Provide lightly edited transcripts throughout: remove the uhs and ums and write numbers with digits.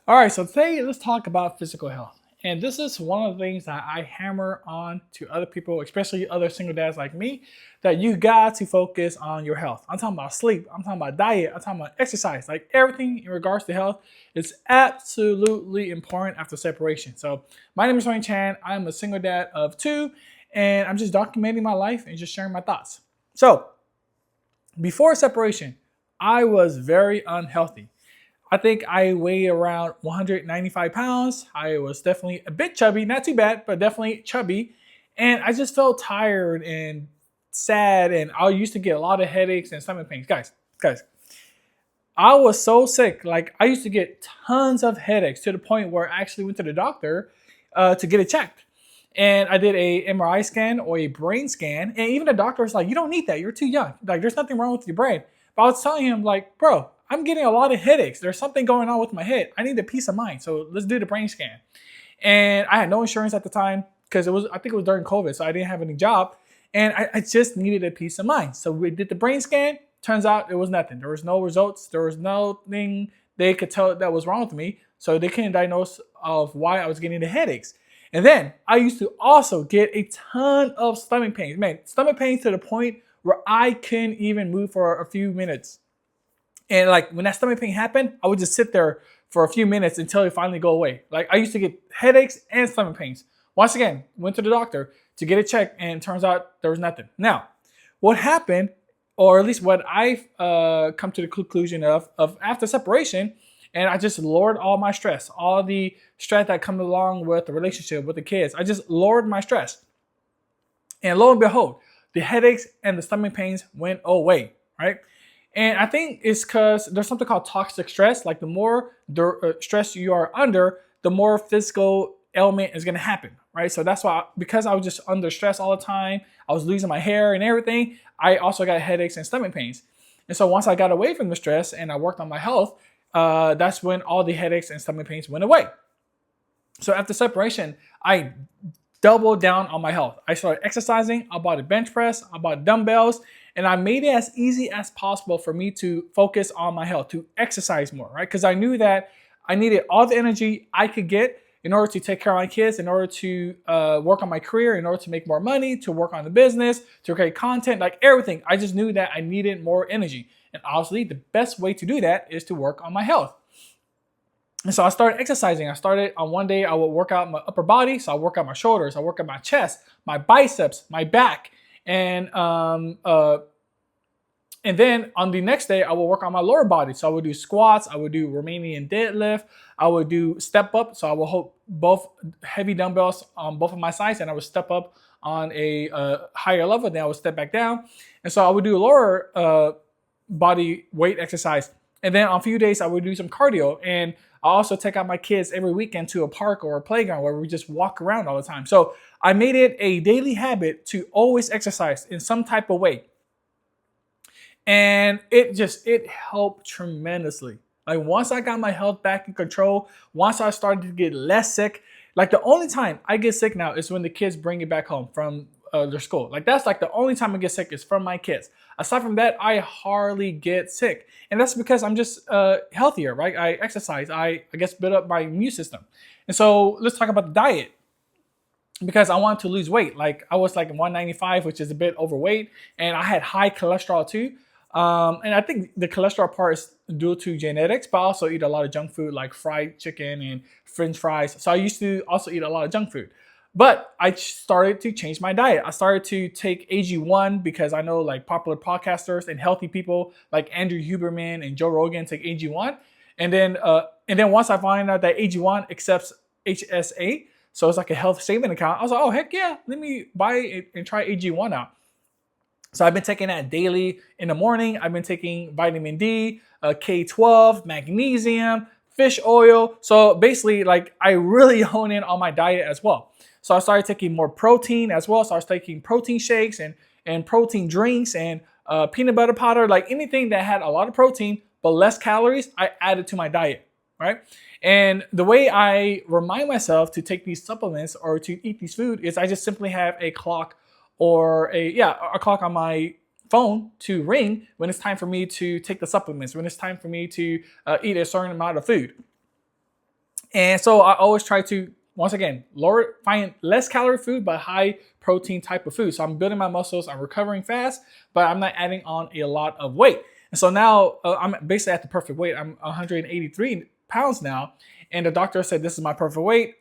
All right, so today let's talk about physical health. And this is one of the things that I hammer on to other people, especially other single dads like me, that you got to focus on your health. I'm talking about sleep, I'm talking about diet, I'm talking about exercise, like everything in regards to health is absolutely important after separation. So, my name is Wayne Chan. I'm a single dad of two, and I'm just documenting my life and just sharing my thoughts. So, before separation, I was very unhealthy. I think I weighed around 195 pounds. I was definitely a bit chubby, not too bad, but definitely chubby. And I just felt tired and sad. And I used to get a lot of headaches and stomach pains. Guys, I was so sick. Like, I used to get tons of headaches to the point where I actually went to the doctor to get it checked. And I did a MRI scan or a brain scan. And even the doctor was like, you don't need that. You're too young. Like, there's nothing wrong with your brain. But I was telling him, like, bro, I'm getting a lot of headaches. There's something going on with my head. I need a peace of mind. So let's do the brain scan. And I had no insurance at the time because I think it was during COVID. So I didn't have any job. And I just needed a peace of mind. So we did the brain scan. Turns out it was nothing. There was no results. There was nothing they could tell that was wrong with me. So they couldn't diagnose of why I was getting the headaches. And then I used to also get a ton of stomach pains. Man, stomach pains to the point where I couldn't even move for a few minutes. And like when that stomach pain happened, I would just sit there for a few minutes until it finally go away. Like I used to get headaches and stomach pains. Once again, went to the doctor to get it checked, and it turns out there was nothing. Now, what happened, or at least what I've come to the conclusion of after separation, and I just lowered all my stress, all the stress that comes along with the relationship with the kids. I just lowered my stress, and lo and behold, the headaches and the stomach pains went away. Right. And I think it's because there's something called toxic stress. Like the more stress you are under, the more physical ailment is going to happen, right? So that's why, because I was just under stress all the time, I was losing my hair and everything. I also got headaches and stomach pains. And so once I got away from the stress and I worked on my health, that's when all the headaches and stomach pains went away. So after separation, I doubled down on my health. I started exercising. I bought a bench press. I bought dumbbells. And I made it as easy as possible for me to focus on my health, to exercise more, right? Because I knew that I needed all the energy I could get in order to take care of my kids, in order to work on my career, in order to make more money, to work on the business, to create content, like everything. I just knew that I needed more energy. And obviously, the best way to do that is to work on my health. And so I started exercising. I started on one day, I would work out my upper body. So I work out my shoulders, I work out my chest, my biceps, my back. And and then on the next day, I will work on my lower body. So I would do squats, I would do Romanian deadlift, I would do step up. So I will hold both heavy dumbbells on both of my sides, and I would step up on a higher level. Then I would step back down, and so I would do a lower body weight exercise. And then on a few days, I would do some cardio. And I also take out my kids every weekend to a park or a playground where we just walk around all the time. So I made it a daily habit to always exercise in some type of way. And it helped tremendously. Like once I got my health back in control, once I started to get less sick, like the only time I get sick now is when the kids bring it back home from their school. Like that's like the only time I get sick is from my kids. Aside from that, I hardly get sick. And that's because I'm just healthier, right? I exercise, I guess build up my immune system. And so let's talk about the diet, because I wanted to lose weight. Like I was like 195, which is a bit overweight, and I had high cholesterol too. And I think the cholesterol part is due to genetics, but I also eat a lot of junk food like fried chicken and French fries. So I used to also eat a lot of junk food. But I started to change my diet. I started to take AG1 because I know like popular podcasters and healthy people like Andrew Huberman and Joe Rogan take AG1. And then once I find out that AG1 accepts HSA, so it's like a health saving account, I was like, oh heck yeah, let me buy it and try AG1 out. So I've been taking that daily in the morning. I've been taking vitamin D, K12, magnesium, fish oil. So basically, like I really hone in on my diet as well. So I started taking more protein as well. So I was taking protein shakes and protein drinks and peanut butter powder, like anything that had a lot of protein but less calories, I added to my diet, right? And the way I remind myself to take these supplements or to eat these food is I just simply have a clock or a clock on my phone to ring when it's time for me to take the supplements, when it's time for me to eat a certain amount of food. And so I always try to, once again, find less calorie food, but high protein type of food. So I'm building my muscles, I'm recovering fast, but I'm not adding on a lot of weight. And so now I'm basically at the perfect weight. I'm 183 pounds now. And the doctor said this is my perfect weight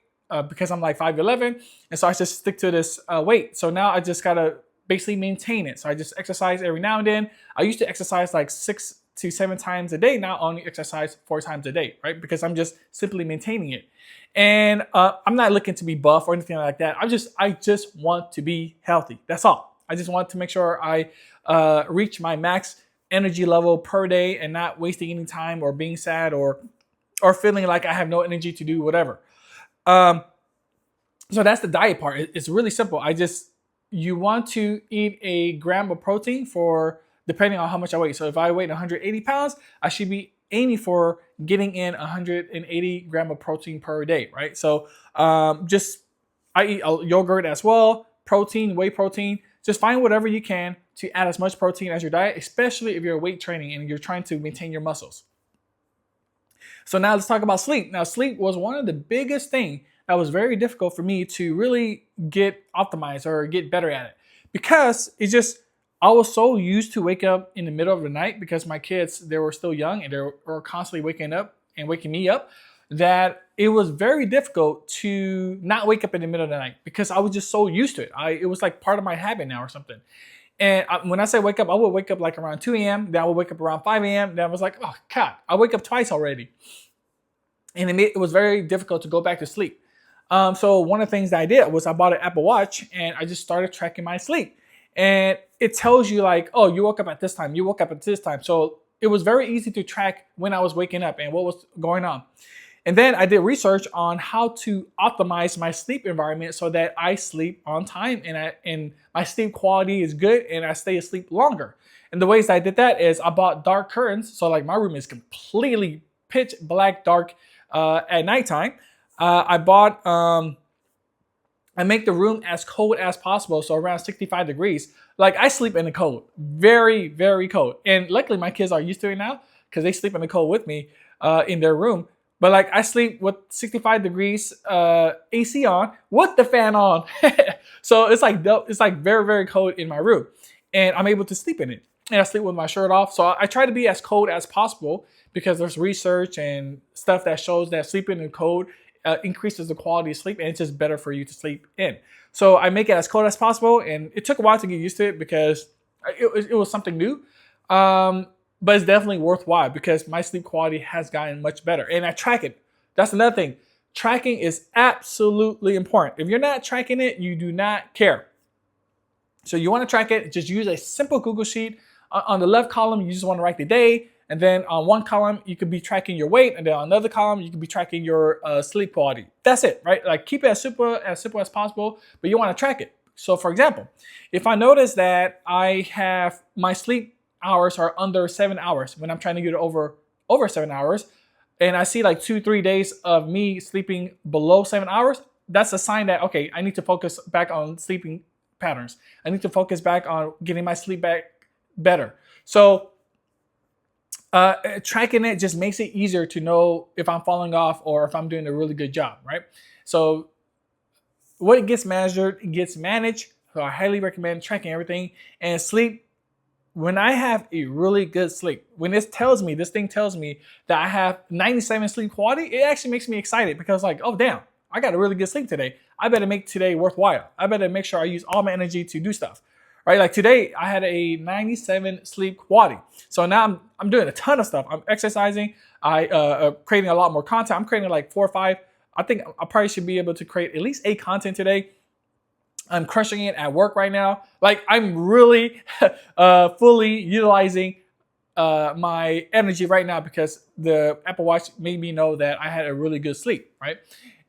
because I'm like 5'11". And so I just stick to this weight. So now I just got to basically maintain it. So I just exercise every now and then. I used to exercise like 6 to 7 times a day. Now I only exercise 4 times a day, right? Because I'm just simply maintaining it. And I'm not looking to be buff or anything like that. I just want to be healthy. That's all. I just want to make sure I reach my max energy level per day and not wasting any time or being sad or feeling like I have no energy to do whatever. So that's the diet part. It's really simple. You want to eat a gram of protein for depending on how much I weigh. So if I weigh 180 pounds, I should be aiming for getting in 180 gram of protein per day, right? So I eat a yogurt as well, protein, whey protein. Just find whatever you can to add as much protein as your diet, especially if you're weight training and you're trying to maintain your muscles. So now let's talk about sleep. Now, sleep was one of the biggest things that was very difficult for me to really get optimized or get better at it, because I was so used to wake up in the middle of the night because my kids, they were still young and they were constantly waking up and waking me up, that it was very difficult to not wake up in the middle of the night because I was just so used to it. It was like part of my habit now or something. And when I say wake up, I would wake up like around 2 a.m. Then I would wake up around 5 a.m. Then I was like, oh God, I wake up twice already. And it was very difficult to go back to sleep. So one of the things that I did was I bought an Apple Watch and I just started tracking my sleep. And it tells you like, oh, you woke up at this time, you woke up at this time. So it was very easy to track when I was waking up and what was going on. And then I did research on how to optimize my sleep environment so that I sleep on time and my sleep quality is good and I stay asleep longer. And the ways I did that is I bought dark curtains. So like my room is completely pitch black dark at nighttime. I make the room as cold as possible, so around 65 degrees. Like I sleep in the cold, very, very cold. And luckily my kids are used to it now because they sleep in the cold with me in their room. But like I sleep with 65 degrees AC on with the fan on. So it's like very, very cold in my room. And I'm able to sleep in it. And I sleep with my shirt off. So I try to be as cold as possible because there's research and stuff that shows that sleeping in cold increases the quality of sleep and it's just better for you to sleep in. So I make it as cold as possible, and it took a while to get used to it because it was something new. But it's definitely worthwhile because my sleep quality has gotten much better and I track it. That's another thing. Tracking is absolutely important. If you're not tracking it, you do not care. So you want to track it, just use a simple Google Sheet. On the left column, you just want to write the day. And then on one column, you could be tracking your weight. And then on another column, you could be tracking your sleep quality. That's it, right? Like keep it as simple as possible, but you want to track it. So for example, if I notice that I have my sleep hours are under 7 hours when I'm trying to get over 7 hours, and I see like 2-3 days of me sleeping below 7 hours, that's a sign that, okay, I need to focus back on sleeping patterns. I need to focus back on getting my sleep back better. So tracking it just makes it easier to know if I'm falling off or if I'm doing a really good job, right? So what gets measured, it gets managed. So I highly recommend tracking everything. And sleep, when I have a really good sleep, when this thing tells me that I have 97 sleep quality, it actually makes me excited because like, oh damn, I got a really good sleep today. I better make today worthwhile. I better make sure I use all my energy to do stuff. Right? Like today, I had a 97 sleep quality. So now I'm doing a ton of stuff. I'm exercising. I creating a lot more content. I'm creating like 4 or 5. I think I probably should be able to create at least 8 content today. I'm crushing it at work right now. Like I'm really fully utilizing my energy right now because the Apple Watch made me know that I had a really good sleep, right?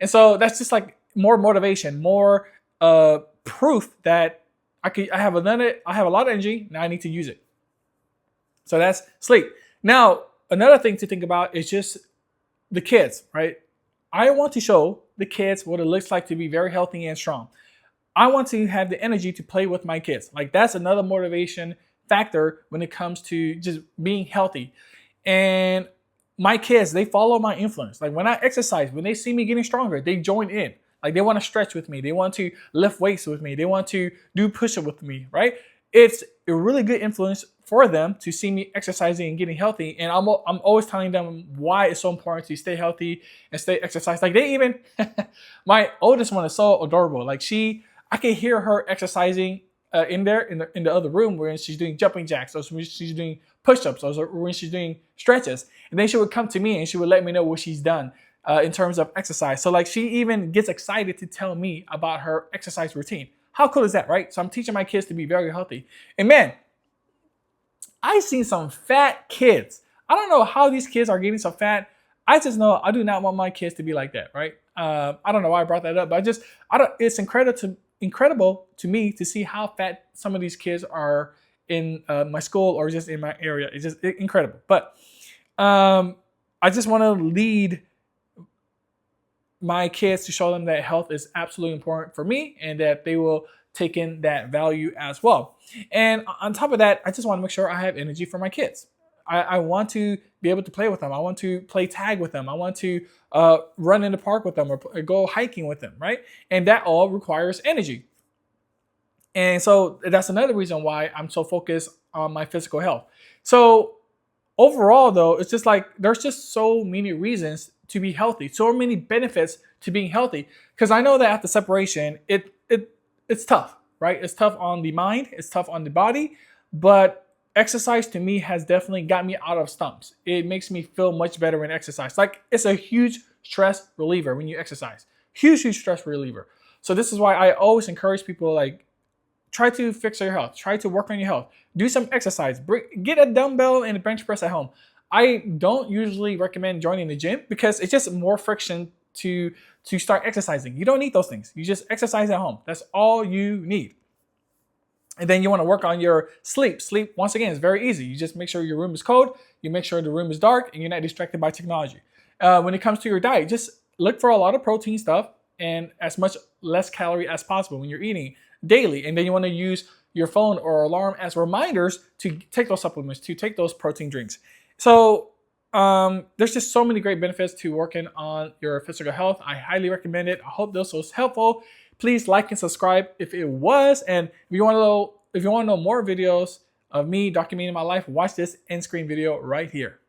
And so that's just like more motivation, more proof that I have a lot of energy. Now I need to use it. So that's sleep. Now, another thing to think about is just the kids, right? I want to show the kids what it looks like to be very healthy and strong. I want to have the energy to play with my kids. Like that's another motivation factor when it comes to just being healthy. And my kids, they follow my influence. Like when I exercise, when they see me getting stronger, they join in. Like they want to stretch with me. They want to lift weights with me. They want to do push-up with me, right? It's a really good influence for them to see me exercising and getting healthy. And I'm always telling them why it's so important to stay healthy and stay exercise. Like they even, my oldest one is so adorable. Like I can hear her exercising in the other room where she's doing jumping jacks, or when she's doing push-ups, or when she's doing stretches. And then she would come to me and she would let me know what she's done in terms of exercise. So like she even gets excited to tell me about her exercise routine. How cool is that, right? So I'm teaching my kids to be very healthy. And man, I've seen some fat kids. I don't know how these kids are getting so fat. I just know I do not want my kids to be like that, right? I don't know why I brought that up, but it's incredible to me to see how fat some of these kids are in my school or just in my area. It's just incredible. But I just want to lead my kids to show them that health is absolutely important for me and that they will take in that value as well. And on top of that, I just want to make sure I have energy for my kids. I want to be able to play with them. I want to play tag with them. I want to run in the park with them or go hiking with them, right? And that all requires energy. And so that's another reason why I'm so focused on my physical health. So overall, though, it's just like there's just so many reasons to be healthy, so many benefits to being healthy. Because I know that after separation, it's tough, right? It's tough on the mind, it's tough on the body, but exercise to me has definitely got me out of stumps. It makes me feel much better when exercise. Like it's a huge stress reliever when you exercise. Huge stress reliever. So this is why I always encourage people, like, try to fix your health. Try to work on your health. Do some exercise. Get a dumbbell and a bench press at home. I don't usually recommend joining the gym because it's just more friction to start exercising. You don't need those things. You just exercise at home. That's all you need. And then you want to work on your sleep. Sleep, once again, is very easy. You just make sure your room is cold. You make sure the room is dark and you're not distracted by technology. When it comes to your diet, just look for a lot of protein stuff and as much less calorie as possible when you're eating daily. And then you want to use your phone or alarm as reminders to take those supplements, to take those protein drinks. So there's just so many great benefits to working on your physical health. I highly recommend it. I hope this was helpful. Please like and subscribe if it was. And if you want to know more videos of me documenting my life, watch this end screen video right here.